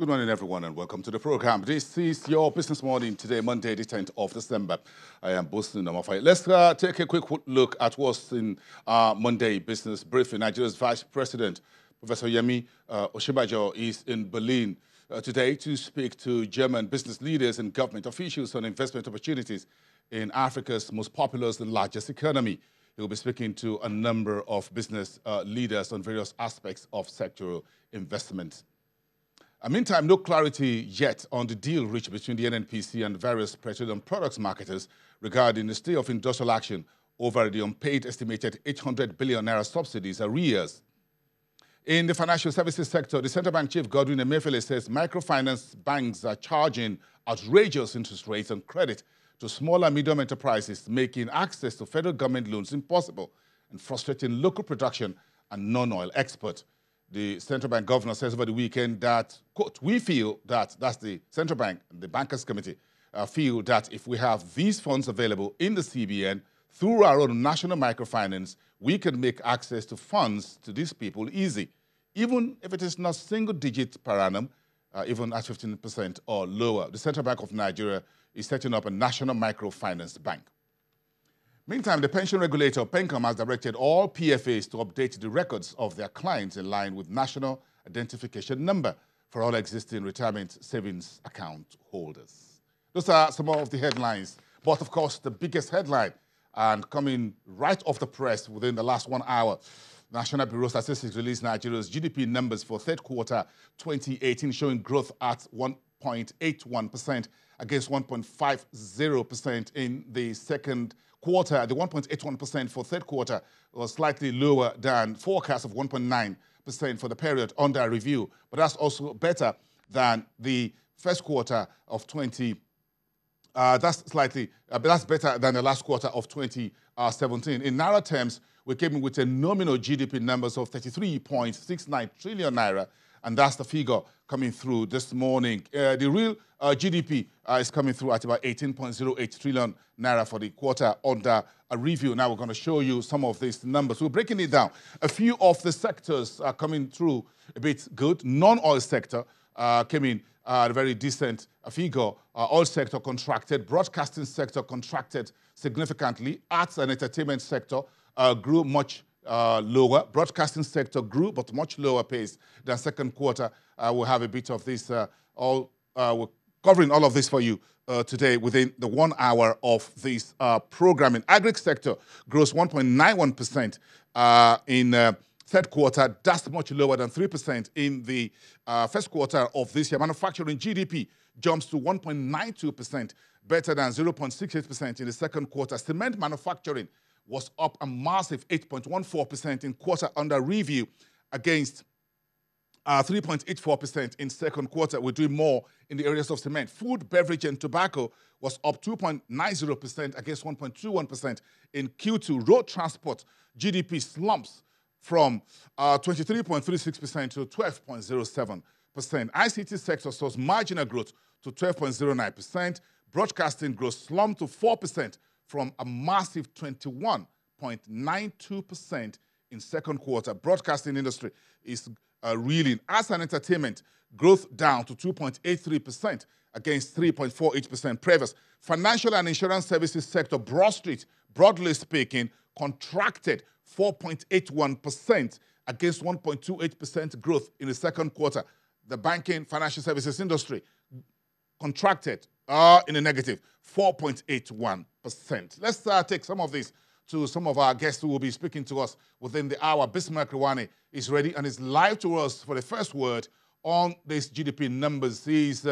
Good morning, everyone, and welcome to the program. This is your Business Morning today, Monday, the 10th of December. I am Boston Namafai. Let's take a quick look at what's in Monday Business Briefing. Nigeria's Vice President, Professor Yemi Osinbajo, is in Berlin today to speak to German business leaders and government officials on investment opportunities in Africa's most populous and largest economy. He will be speaking to a number of business leaders on various aspects of sectoral investment. Meantime, no clarity yet on the deal reached between the NNPC and various petroleum products marketers regarding the stay of industrial action over the unpaid estimated 800 billion naira subsidies arrears. In the financial services sector, the central bank chief Godwin Emefiele says microfinance banks are charging outrageous interest rates on credit to small and medium enterprises, making access to federal government loans impossible and frustrating local production and non-oil export. The central bank governor says over the weekend that, quote, we feel that, that's the central bank and the bankers committee, feel that if we have these funds available in the CBN through our own national microfinance, we can make access to funds to these people easy, even if it is not single digit per annum, even at 15% or lower. The Central Bank of Nigeria is setting up a national microfinance bank. Meantime, the pension regulator, PENCOM, has directed all PFAs to update the records of their clients in line with National Identification Number for all existing retirement savings account holders. Those are some of the headlines. But, of course, the biggest headline, and coming right off the press within the last 1 hour, National Bureau of Statistics released Nigeria's GDP numbers for third quarter 2018, showing growth at 1.81% against 1.50% in the second quarter. The 1.81% for third quarter was slightly lower than forecast of 1.9% for the period under review, but that's also better than the first quarter of that's better than the last quarter of 2017. In naira terms, we came in with a nominal GDP numbers of 33.69 trillion naira, and that's the figure coming through this morning. The real GDP is coming through at about 18.08 trillion naira for the quarter under a review. Now we're going to show you some of these numbers. We're breaking it down. A few of the sectors are coming through a bit good. Non-oil sector came in at a very decent figure. Oil sector contracted. Broadcasting sector contracted significantly. Arts and entertainment sector grew much lower. Broadcasting sector grew, but much lower pace than second quarter. We'll have a bit of this. We're covering all of this for you today within the 1 hour of this programming. Agri sector grows 1.91% in third quarter. That's much lower than 3% in the first quarter of this year. Manufacturing GDP jumps to 1.92%, better than 0.68% in the second quarter. Cement manufacturing was up a massive 8.14% in quarter under review against 3.84% in second quarter. We're doing more in the areas of cement. Food, beverage, and tobacco was up 2.90% against 1.21% in Q2. Road transport GDP slumps from 23.36% to 12.07%. ICT sector shows marginal growth to 12.09%. Broadcasting growth slumped to 4% from a massive 21.92% in second quarter. Broadcasting industry is reeling. Arts and entertainment growth down to 2.83% against 3.48% previous. Financial and insurance services sector, Broad Street, broadly speaking, contracted 4.81% against 1.28% growth in the second quarter. The banking financial services industry contracted in a negative 4.81%. Let's take some of this to some of our guests who will be speaking to us within the hour. Bismarck Rewane is ready and is live to us for the first word on these GDP numbers. He's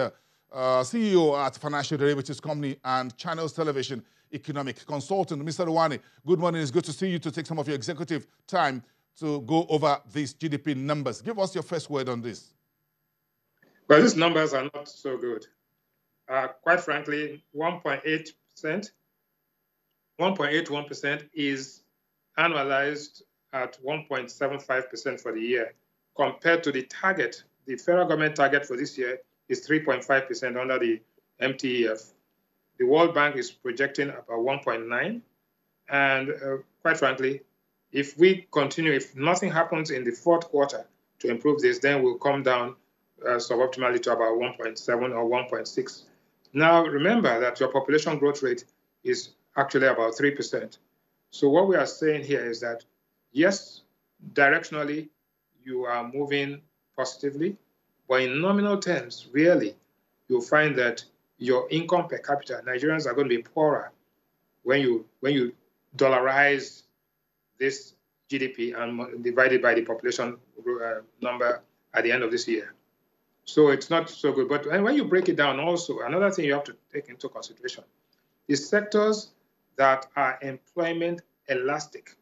CEO at Financial Derivatives Company and Channels Television Economic Consultant. Mr. Rewane, good morning. It's good to see you to take some of your executive time to go over these GDP numbers. Give us your first word on this. Well, these numbers are not so good. Quite frankly, 1.81% is annualized at 1.75% for the year, compared to the target. The federal government target for this year is 3.5% under the MTEF. The World Bank is projecting about 1.9%. And quite frankly, if we continue, if nothing happens in the fourth quarter to improve this, then we'll come down suboptimally to about 1.7 or 1.6. Now, remember that your population growth rate is actually about 3%. So what we are saying here is that, yes, directionally, you are moving positively, but in nominal terms, really, you'll find that your income per capita, Nigerians are going to be poorer when you dollarize this GDP and divide it by the population number at the end of this year. So it's not so good. But when you break it down also, another thing you have to take into consideration is sectors that are employment elastic,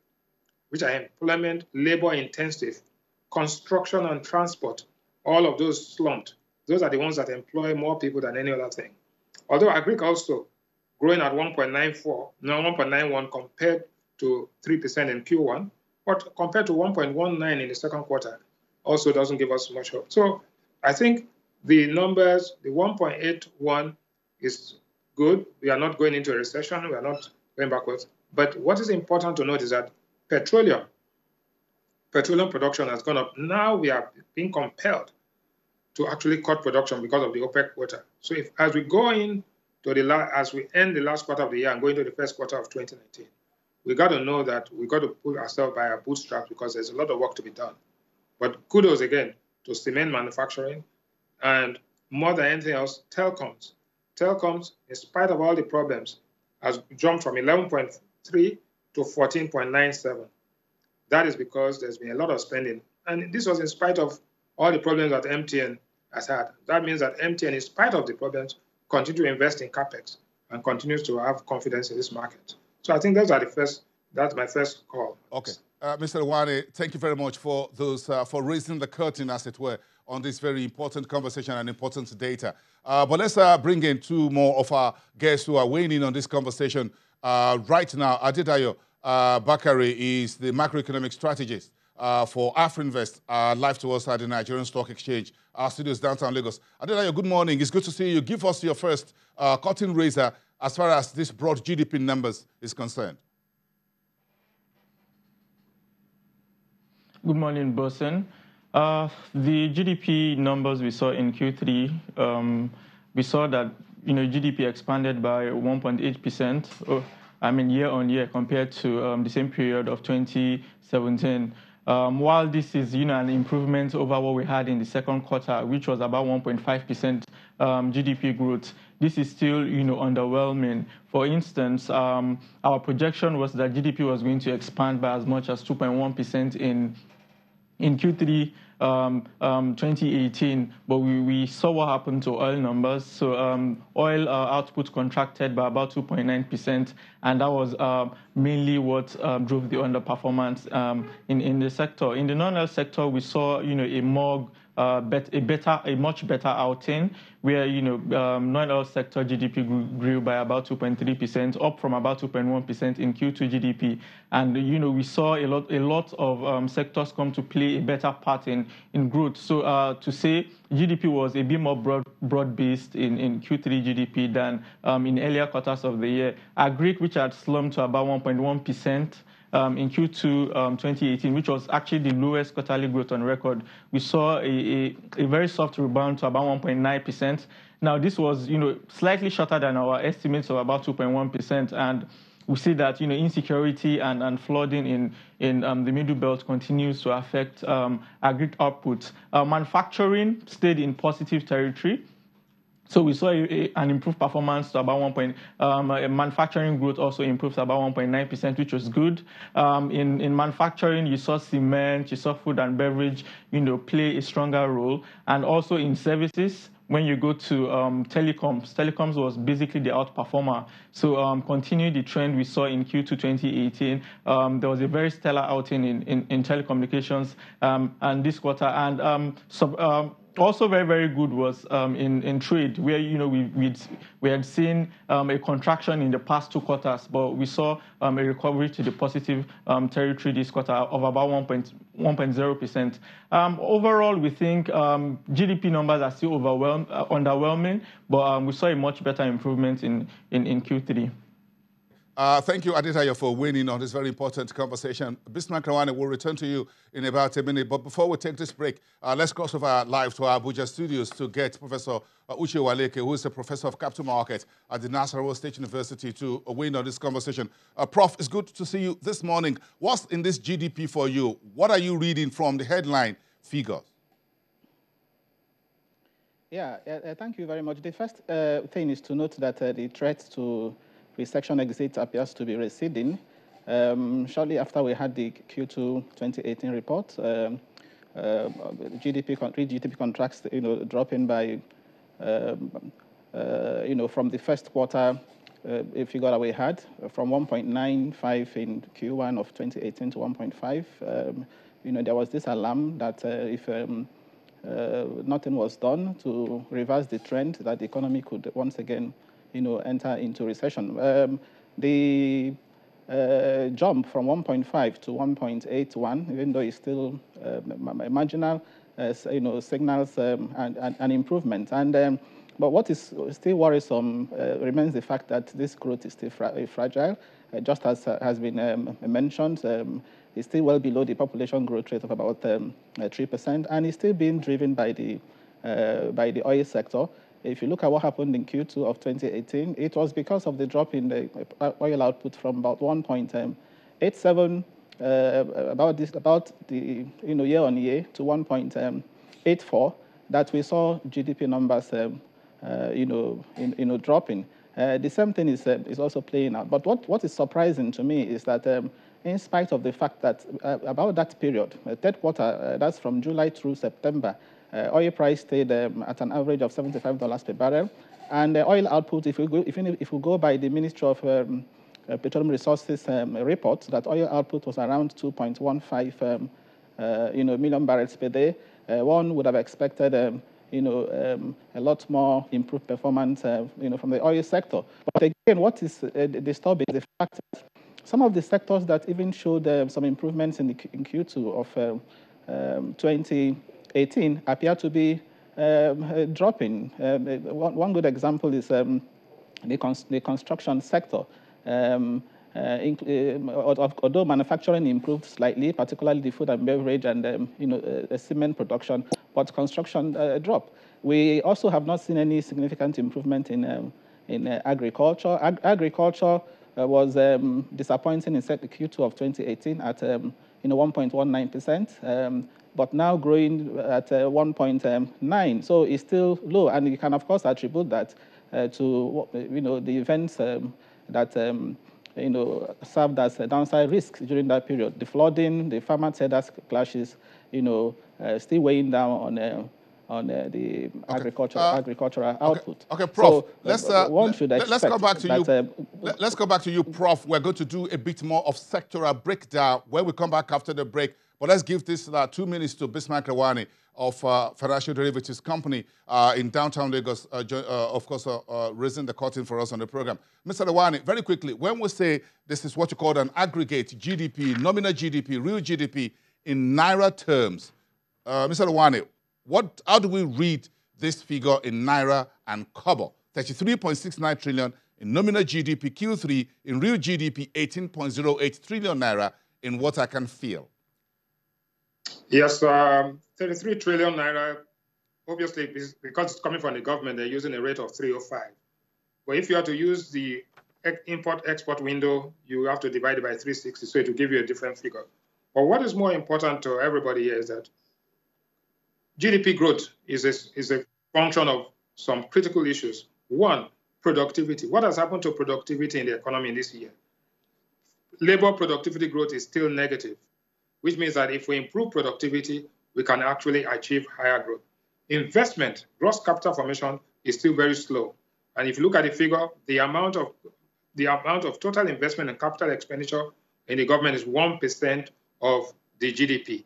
which are employment labor intensive, construction and transport, all of those slumped. Those are the ones that employ more people than any other thing. Although agric also growing at 1.91 compared to 3% in Q1, but compared to 1.19 in the second quarter, also doesn't give us much hope. So I think the numbers, the 1.81 is good. We are not going into a recession. We are not going backwards. But what is important to note is that petroleum production has gone up. Now we are being compelled to actually cut production because of the OPEC quota. So as we go in to as we end the last quarter of the year and go into the first quarter of 2019, we got to know that we got to pull ourselves by our bootstraps because there's a lot of work to be done. But kudos again to cement manufacturing and more than anything else, telecoms. Telecoms, in spite of all the problems, has jumped from 11.3 to 14.97. That is because there's been a lot of spending. And this was in spite of all the problems that MTN has had. That means that MTN, in spite of the problems, continue to invest in CapEx and continues to have confidence in this market. So I think that's my first call. Okay. Mr. Rewane, thank you very much for those, for raising the curtain, as it were, on this very important conversation and important data. But let's bring in two more of our guests who are weighing in on this conversation. Right now, Adedayo Bakare is the macroeconomic strategist for Afrinvest, live to us at the Nigerian Stock Exchange, our studios downtown Lagos. Adedayo, good morning. It's good to see you. Give us your first curtain raiser as far as this broad GDP numbers is concerned. Good morning, Bosun. The GDP numbers we saw in Q3, we saw that GDP expanded by 1.8%. Year on year compared to the same period of 2017. While this is an improvement over what we had in the second quarter, which was about 1.5% GDP growth, this is still underwhelming. For instance, our projection was that GDP was going to expand by as much as 2.1% in Q3 2018, but we saw what happened to oil numbers. So oil output contracted by about 2.9%, and that was mainly what drove the underperformance in the sector. In the non-oil sector, we saw a much better outing, where non-oil sector GDP grew by about 2.3%, up from about 2.1% in Q2 GDP. And we saw a lot of sectors come to play a better part in growth. So to say GDP was a bit more broad-based in Q3 GDP than in earlier quarters of the year. Agric, which had slumped to about 1.1%. In Q2 2018, which was actually the lowest quarterly growth on record, we saw a very soft rebound to about 1.9%. Now, this was slightly shorter than our estimates of about 2.1%, and we see that insecurity and flooding in the Middle Belt continues to affect agri output. Manufacturing stayed in positive territory. So we saw an improved performance to about manufacturing growth also improved to about 1.9%, which was good. In manufacturing, you saw cement, you saw food and beverage, play a stronger role. And also in services, when you go to telecoms was basically the outperformer. So continue the trend we saw in Q2 2018. There was a very stellar outing in telecommunications and this quarter. And also very, very good was in trade, where we had seen a contraction in the past 2 quarters, but we saw a recovery to the positive territory this quarter of about 1.0%. Overall, we think GDP numbers are still underwhelming, but we saw a much better improvement in Q3. Thank you, Aditayo, for winning on this very important conversation. Bismarck Rewane will return to you in about a minute. But before we take this break, let's cross over live to our Abuja studios to get Professor Uwaleke, who is a professor of capital market at the Nassarawa State University, to win on this conversation. Prof, it's good to see you this morning. What's in this GDP for you? What are you reading from the headline figures? Yeah, thank you very much. The first thing is to note that the threat to recession exit appears to be receding. Shortly after we had the Q2 2018 report, GDP contracts, dropping by, from the first quarter, a figure that we had from 1.95 in Q1 of 2018 to 1.5. There was this alarm that if nothing was done to reverse the trend, that the economy could once again, enter into recession. The jump from 1.5 to 1.81, even though it's still marginal, signals an improvement. But what is still worrisome remains the fact that this growth is still fragile. Just as has been mentioned, it's still well below the population growth rate of about 3%, and it's still being driven by the oil sector. If you look at what happened in Q2 of 2018, it was because of the drop in the oil output from about 1.87 about the year on year to 1.84 that we saw GDP numbers dropping. The same thing is also playing out. But what is surprising to me is that in spite of the fact that about that period, third quarter, that's from July through September, oil price stayed at an average of $75 per barrel, and oil output, if we go by the Ministry of Petroleum Resources report, that oil output was around 2.15 million barrels per day. One would have expected a lot more improved performance from the oil sector. But again, what is disturbing is the fact that some of the sectors that even showed some improvements in Q2 of 2018 appear to be dropping. One good example is the construction sector. Although manufacturing improved slightly, particularly the food and beverage and cement production, but construction dropped. We also have not seen any significant improvement in agriculture. Agriculture was disappointing in Q2 of 2018 at 1.19%, but now growing at 1.9%. So it's still low, and you can of course attribute that to the events that served as a downside risk during that period. The flooding, the farmer-traders clashes, still weighing down on the agricultural output. Okay, Prof. So, let's go back to you. Let's go back to you, Prof. We're going to do a bit more of sectoral breakdown when we come back after the break. But let's give this 2 minutes to Bismarck Rewane of Financial Derivatives Company in downtown Lagos, of course, raising the curtain for us on the program. Mr. Rewane, very quickly, when we say this is what you call an aggregate GDP, nominal GDP, real GDP in Naira terms, Mr. Rewane, how do we read this figure in Naira and Kobo? 33.69 trillion in nominal GDP Q3, in real GDP 18.08 trillion Naira in what I can feel. Yes, 33 trillion Naira, obviously, because it's coming from the government, they're using a rate of 305. But if you have to use the import-export window, you have to divide it by 360, so it will give you a different figure. But what is more important to everybody here is that GDP growth is a function of some critical issues. One, productivity. What has happened to productivity in the economy this year? Labor productivity growth is still negative, which means that if we improve productivity, we can actually achieve higher growth. Investment, gross capital formation, is still very slow. And if you look at the figure, the amount of total investment and capital expenditure in the government is 1% of the GDP.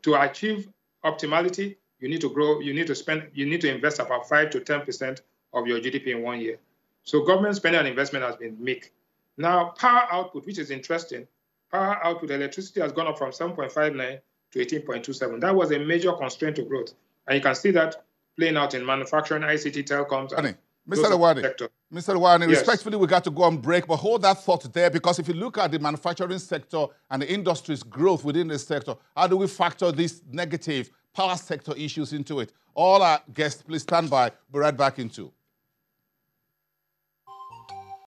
To achieve optimality, you need to grow, you need to invest about 5 to 10% of your GDP in 1 year. So government spending and investment has been meek. Now, power output, which is interesting, power output, electricity has gone up from 7.59 to 18.27. That was a major constraint to growth. And you can see that playing out in manufacturing, ICT, telecoms, Mr. Rewane, Yes. respectfully, we got to go on break, but hold that thought there, because if you look at the manufacturing sector and the industry's growth within this sector, how do we factor these negative power sector issues into it? All our guests, please stand by. We'll be right back in 2.